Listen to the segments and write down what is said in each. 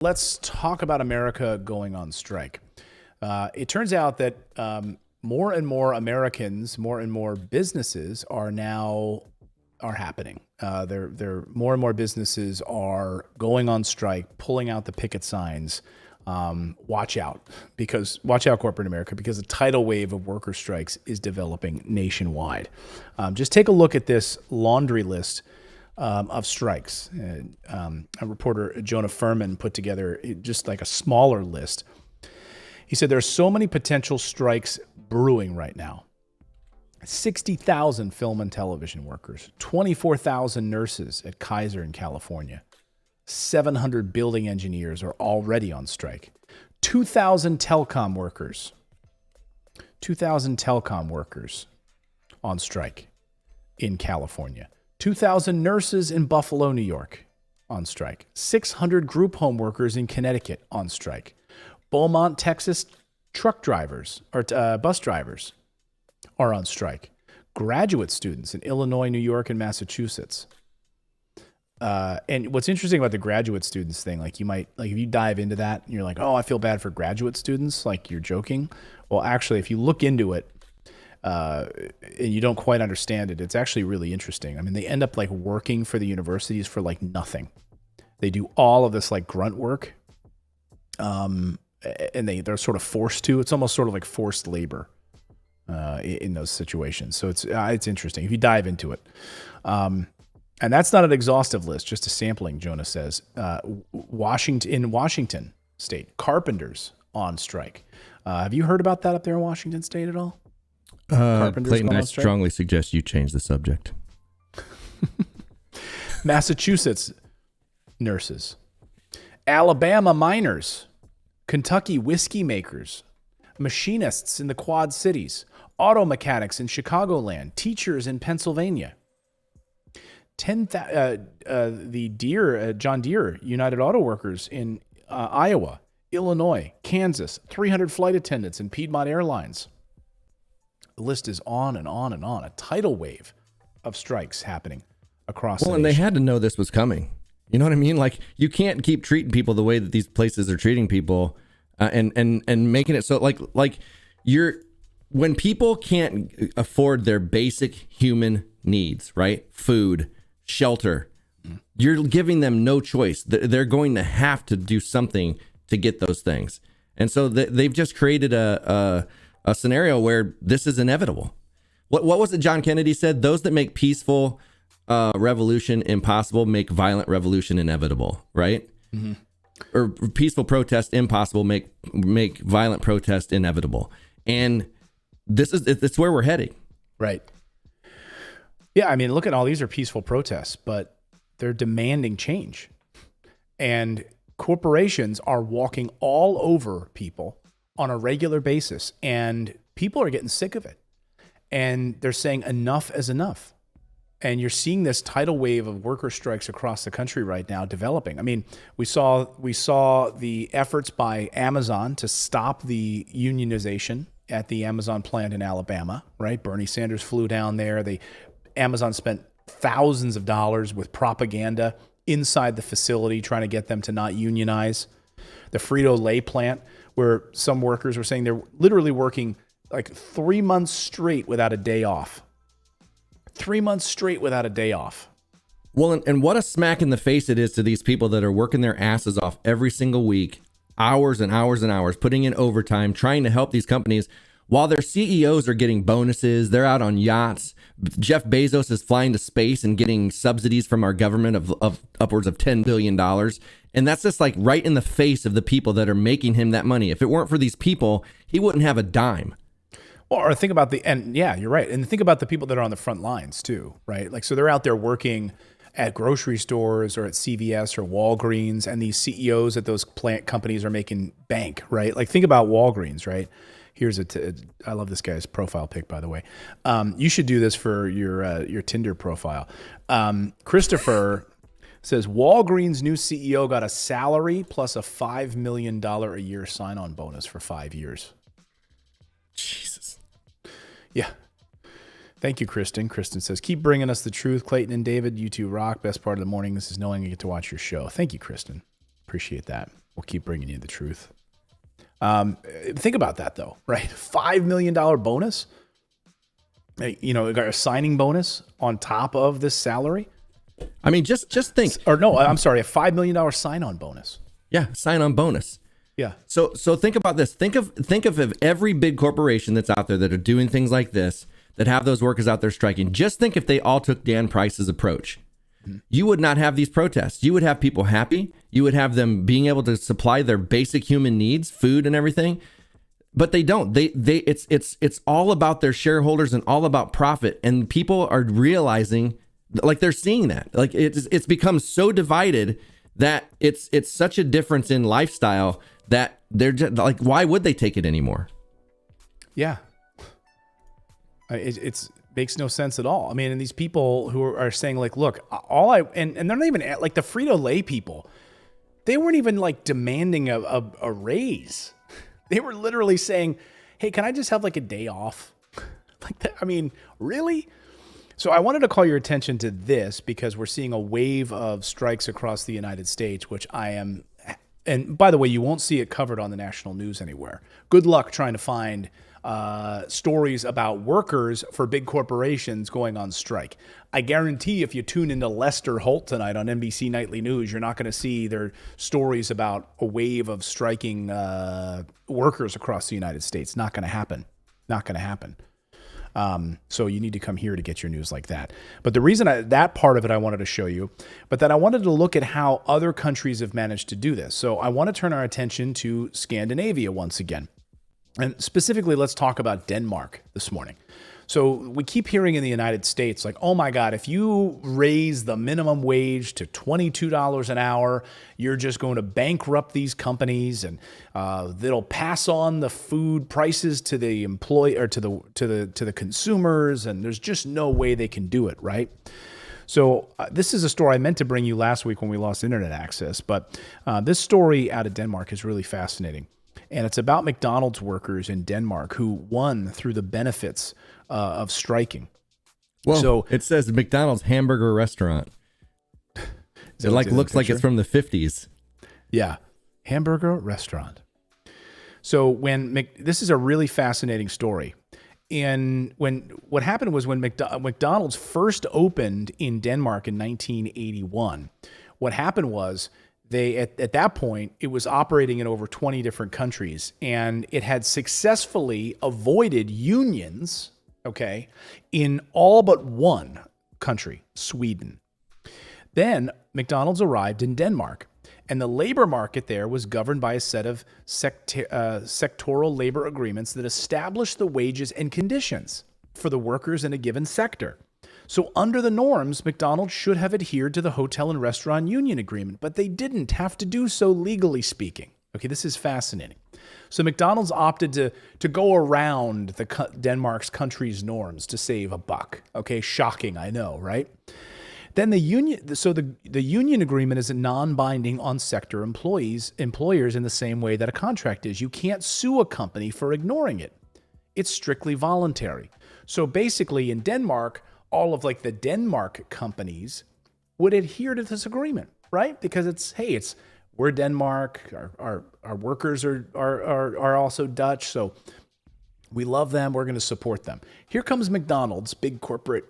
Let's talk about America going on strike. It turns out that more and more Americans, more and more businesses are happening. There more and more businesses are going on strike, pulling out the picket signs. Watch out, corporate America, because a tidal wave of worker strikes is developing nationwide. Just take a look at this laundry list of strikes. A reporter, Jonah Furman, put together just like a smaller list. He said there are so many potential strikes brewing right now. 60,000 film and television workers, 24,000 nurses at Kaiser in California, 700 building engineers are already on strike, 2,000 telecom workers on strike in California. 2,000 nurses in Buffalo, New York on strike. 600 group home workers in Connecticut on strike. Beaumont, Texas truck drivers or bus drivers are on strike. Graduate students in Illinois, New York, and Massachusetts. And what's interesting about the graduate students thing, if you dive into that and you're like, oh, I feel bad for graduate students, like you're joking. Well, actually, if you look into it, and you don't quite understand it, it's actually really interesting. I mean, they end up working for the universities for nothing. They do all of this grunt work, and they're sort of forced to. It's almost sort of like forced labor in those situations. So it's interesting if you dive into it. And that's not an exhaustive list, just a sampling. Jonah says Washington State, carpenters on strike. Have you heard about that up there in Washington State at all? Clayton, I strongly suggest you change the subject. Massachusetts nurses, Alabama miners, Kentucky whiskey makers, machinists in the Quad Cities, auto mechanics in Chicagoland, teachers in Pennsylvania. John Deere United Auto Workers in Iowa, Illinois, Kansas, 300 flight attendants in Piedmont Airlines. The list is on and on and on. A tidal wave of strikes happening across the nation. And they had to know this was coming. You know what I mean? You can't keep treating people the way that these places are treating people, and making it so when people can't afford their basic human needs, right? Food, shelter, you're giving them no choice. They're going to have to do something to get those things. And so they've just created a scenario where this is inevitable. What was it John Kennedy said? Those that make peaceful revolution impossible make violent revolution inevitable, right? Mm-hmm. Or peaceful protest impossible make violent protest inevitable. And it's where we're heading. Right. Yeah, I mean, look at all these are peaceful protests, but they're demanding change. And corporations are walking all over people on a regular basis, and people are getting sick of it. And they're saying enough is enough. And you're seeing this tidal wave of worker strikes across the country right now developing. I mean, we saw the efforts by Amazon to stop the unionization at the Amazon plant in Alabama, right? Bernie Sanders flew down there. Amazon spent thousands of dollars with propaganda inside the facility trying to get them to not unionize. The Frito-Lay plant, where some workers were saying they're literally working 3 months straight without a day off. 3 months straight without a day off. Well, and what a smack in the face it is to these people that are working their asses off every single week, hours and hours and hours, putting in overtime, trying to help these companies while their CEOs are getting bonuses. They're out on yachts. Jeff Bezos is flying to space and getting subsidies from our government of upwards of $10 billion. And that's just right in the face of the people that are making him that money. If it weren't for these people, he wouldn't have a dime. Well, or think about yeah, you're right. And think about the people that are on the front lines too, right? So they're out there working at grocery stores or at CVS or Walgreens, and these CEOs at those plant companies are making bank, right? Think about Walgreens, right? Here's I love this guy's profile pic, by the way. You should do this for your Tinder profile. Christopher says Walgreens' new CEO got a salary plus a $5 million a year sign-on bonus for 5 years. Jesus. Yeah. Thank you, Kristen. Kristen says, keep bringing us the truth. Clayton and David, you two rock. Best part of the morning. This is knowing you get to watch your show. Thank you, Kristen. Appreciate that. We'll keep bringing you the truth. Think about that though, right? $5 million bonus, a signing bonus on top of this salary. I mean, just think. Or no, I'm sorry, a $5 million sign-on bonus. Yeah, sign-on bonus. Yeah. So think about this. Think of every big corporation that's out there that are doing things like this, that have those workers out there striking. Just think if they all took Dan Price's approach. You would not have these protests. You would have people happy. You would have them being able to supply their basic human needs, food and everything. But they don't. It's all about their shareholders and all about profit. And people are realizing, like, they're seeing that. Like, it's become so divided that it's such a difference in lifestyle that they're just like, why would they take it anymore? Yeah. It's makes no sense at all. I mean, and these people who are saying like, look, and they're not even like the Frito-Lay people. They weren't even like demanding a raise. They were literally saying, hey, can I just have like a day off? Like that. I mean, really? So I wanted to call your attention to this because we're seeing a wave of strikes across the United States, which and by the way, you won't see it covered on the national news anywhere. Good luck trying to find stories about workers for big corporations going on strike. I guarantee if you tune into Lester Holt tonight on NBC Nightly News, you're not going to see their stories about a wave of striking workers across the United States. Not going to happen. Not going to happen. So you need to come here to get your news like that. But the reason that part of it I wanted to show you, but then I wanted to look at how other countries have managed to do this. So I want to turn our attention to Scandinavia once again. And specifically, let's talk about Denmark this morning. So we keep hearing in the United States, like, oh my God, if you raise the minimum wage to $22 an hour, you're just going to bankrupt these companies, and they'll pass on the food prices to the employee or to the consumers, and there's just no way they can do it, right? So this is a story I meant to bring you last week when we lost internet access, but this story out of Denmark is really fascinating. And it's about McDonald's workers in Denmark who won through the benefits of striking. Well, so it says McDonald's hamburger restaurant. It looks like it's from the 50s. Yeah, hamburger restaurant. So this is a really fascinating story. And what happened was when McDonald's first opened in Denmark in 1981, what happened was they at that point, it was operating in over 20 different countries, and it had successfully avoided unions, okay, in all but one country, Sweden. Then McDonald's arrived in Denmark, and the labor market there was governed by a set of sectoral labor agreements that established the wages and conditions for the workers in a given sector. So under the norms, McDonald's should have adhered to the Hotel and Restaurant Union Agreement, but they didn't have to do so legally speaking. Okay, this is fascinating. So McDonald's opted to go around Denmark's country's norms to save a buck. Okay, shocking, I know, right? Then the union agreement is non-binding on sector employers in the same way that a contract is. You can't sue a company for ignoring it. It's strictly voluntary. So basically in Denmark, all of like the Denmark companies would adhere to this agreement, right? Because we're Denmark, our workers are also Dutch, so we love them, we're going to support them. Here comes McDonald's, big corporate,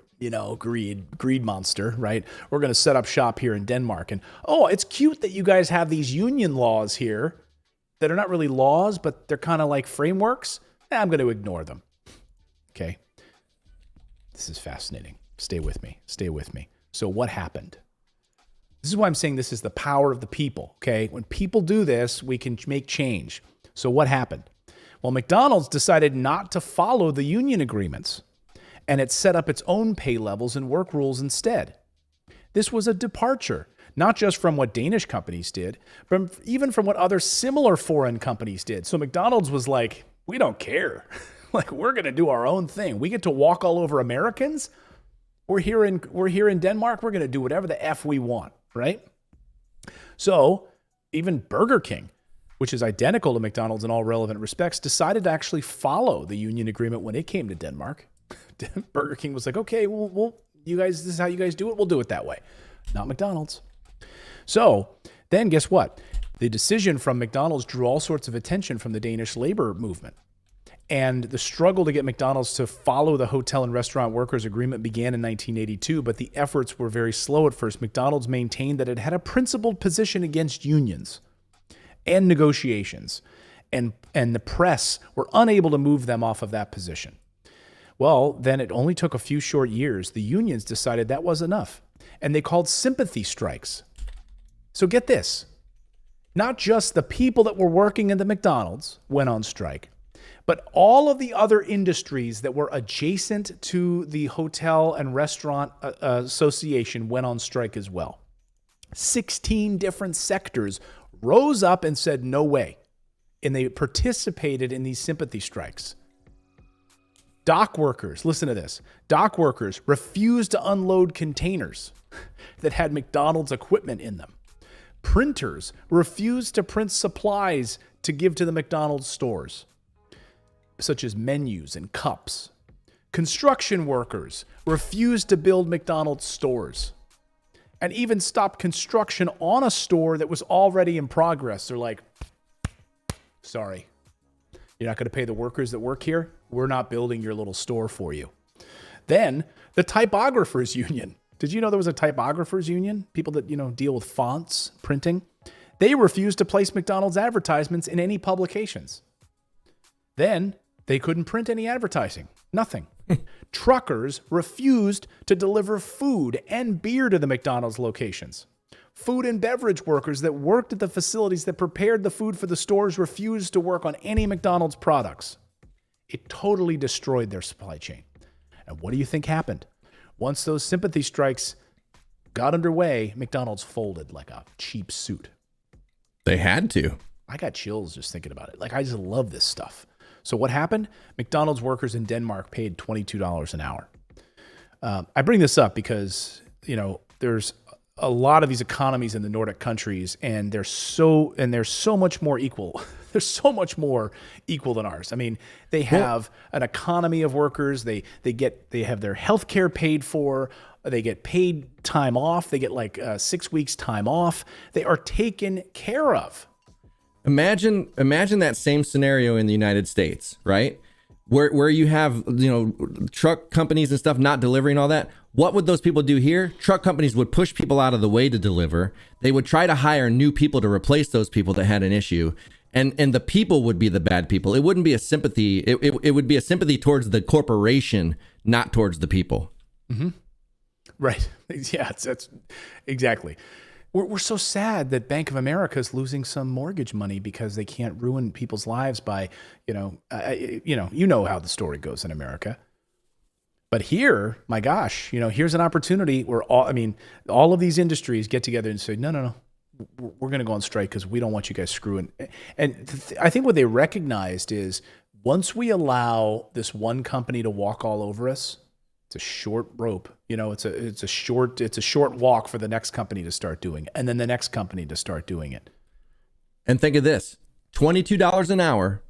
greed monster, right? We're going to set up shop here in Denmark, and it's cute that you guys have these union laws here that are not really laws, but they're kind of like frameworks. I'm going to ignore them. Okay. This is fascinating. Stay with me. So what happened? This is why I'm saying this is the power of the people, okay? When people do this, we can make change. So what happened? Well, McDonald's decided not to follow the union agreements, and it set up its own pay levels and work rules instead. This was a departure, not just from what Danish companies did, but even from what other similar foreign companies did. So McDonald's was like, we don't care. Like, we're going to do our own thing. We get to walk all over Americans. We're here in Denmark. We're going to do whatever the F we want, right? So even Burger King, which is identical to McDonald's in all relevant respects, decided to actually follow the union agreement when it came to Denmark. Burger King was like, okay, well, you guys, this is how you guys do it. We'll do it that way. Not McDonald's. So then guess what? The decision from McDonald's drew all sorts of attention from the Danish labor movement. And the struggle to get McDonald's to follow the Hotel and Restaurant Workers Agreement began in 1982, but the efforts were very slow at first. McDonald's maintained that it had a principled position against unions and negotiations, and the press were unable to move them off of that position. Well, then it only took a few short years. The unions decided that was enough, and they called sympathy strikes. So get this. Not just the people that were working in the McDonald's went on strike, but all of the other industries that were adjacent to the Hotel and Restaurant Association went on strike as well. 16 different sectors rose up and said, no way. And they participated in these sympathy strikes. Dock workers, listen to this. Dock workers refused to unload containers that had McDonald's equipment in them. Printers refused to print supplies to give to the McDonald's stores, such as menus and cups. Construction workers refused to build McDonald's stores and even stopped construction on a store that was already in progress. They're like, sorry, you're not going to pay the workers that work here? We're not building your little store for you. Then the typographers union. Did you know there was a typographers union? People that, deal with fonts, printing. They refused to place McDonald's advertisements in any publications. Then they couldn't print any advertising. Nothing. Truckers refused to deliver food and beer to the McDonald's locations. Food and beverage workers that worked at the facilities that prepared the food for the stores refused to work on any McDonald's products. It totally destroyed their supply chain. And what do you think happened? Once those sympathy strikes got underway, McDonald's folded like a cheap suit. They had to. I got chills just thinking about it. I just love this stuff. So what happened? McDonald's workers in Denmark paid $22 an hour. I bring this up because, there's a lot of these economies in the Nordic countries, and they're so much more equal. They're so much more equal than ours. I mean, they have an economy of workers. They have their health care paid for. They get paid time off. They get 6 weeks time off. They are taken care of. Imagine that same scenario in the United States, right? Where you have, truck companies and stuff not delivering all that. What would those people do here? Truck companies would push people out of the way to deliver. They would try to hire new people to replace those people that had an issue. And the people would be the bad people. It wouldn't be a sympathy. It would be a sympathy towards the corporation, not towards the people. Mm-hmm. Right. Yeah, that's exactly. We're so sad that Bank of America is losing some mortgage money because they can't ruin people's lives by, you know how the story goes in America. But here, my gosh, here's an opportunity where all of these industries get together and say, no, we're going to go on strike because we don't want you guys screwing. And I think what they recognized is once we allow this one company to walk all over us, it's a short rope. It's a short walk for the next company to start doing it, and then the next company to start doing it. And think of this, $22 an hour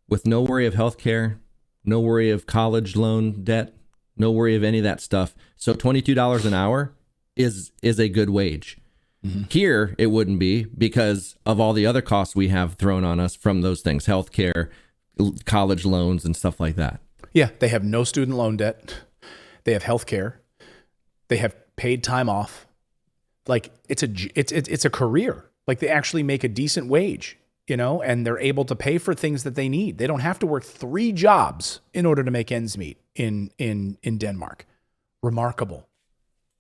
with no worry of health care, no worry of college loan debt, no worry of any of that stuff. So $22 an hour is a good wage. Mm-hmm. Here, it wouldn't be because of all the other costs we have thrown on us from those things, health care, college loans, and stuff like that. Yeah, they have no student loan debt. They have health care. They have paid time off. It's a career. They actually make a decent wage, and they're able to pay for things that they need. They don't have to work 3 jobs in order to make ends meet in Denmark. Remarkable.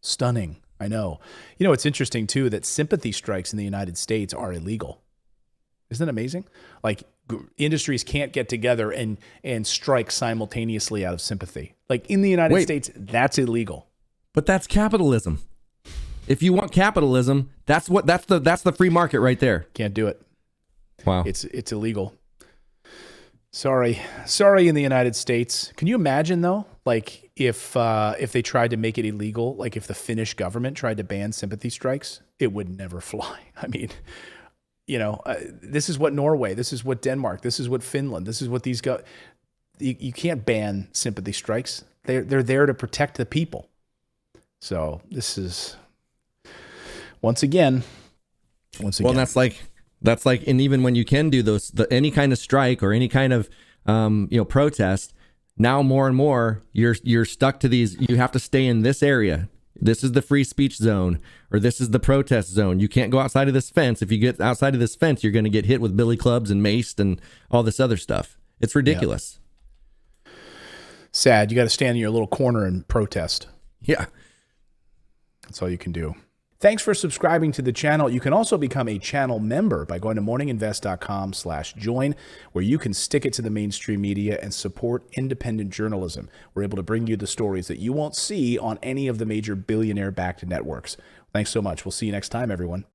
Stunning. I know. It's interesting too that sympathy strikes in the United States are illegal. Isn't that amazing? Industries can't get together and strike simultaneously out of sympathy. In the United States, that's illegal. But that's capitalism. If you want capitalism, that's the free market right there. Can't do it. Wow. It's illegal. Sorry in the United States. Can you imagine though? If they tried to make it illegal, if the Finnish government tried to ban sympathy strikes, it would never fly. I mean, this is what Norway, this is what Denmark, this is what Finland, this is what these go. You can't ban sympathy strikes. They're there to protect the people. So this is once again. Well, that's like That's like, and even when you can do those, any kind of strike or any kind of, protest, now more and more, you're stuck to these. You have to stay in this area. This is the free speech zone, or this is the protest zone. You can't go outside of this fence. If you get outside of this fence, you're going to get hit with billy clubs and maced and all this other stuff. It's ridiculous. Yeah. Sad. You got to stand in your little corner and protest. Yeah. That's all you can do. Thanks for subscribing to the channel. You can also become a channel member by going to morninginvest.com/join, where you can stick it to the mainstream media and support independent journalism. We're able to bring you the stories that you won't see on any of the major billionaire-backed networks. Thanks so much. We'll see you next time, everyone.